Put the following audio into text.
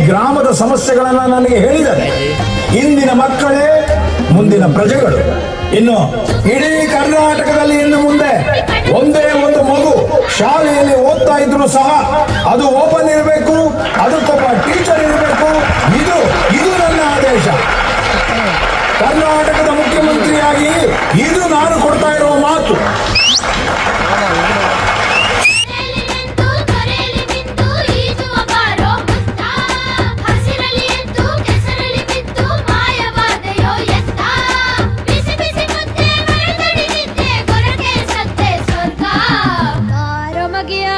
ಗ್ರಾಮದ ಸಮಸ್ಯೆಗಳನ್ನ ನನಗೆ ಹೇಳಿದ್ದಾರೆ. ಇಂದಿನ ಮಕ್ಕಳೇ ಮುಂದಿನ ಪ್ರಜೆಗಳು. ಇನ್ನು ಇಡೀ ಕರ್ನಾಟಕದಲ್ಲಿ ಇನ್ನು ಮುಂದೆ ಒಂದೇ ಒಂದು ಮಗು ಶಾಲೆಯಲ್ಲಿ ಓದ್ತಾ ಇದ್ರು ಸಹ ಅದು ಓಪನ್ ಇರಬೇಕು, ಅದಕ್ಕೊಬ್ಬ ಟೀಚರ್ ಇರಬೇಕು. ಇದು ನನ್ನ ಆದೇಶ. ಕರ್ನಾಟಕದ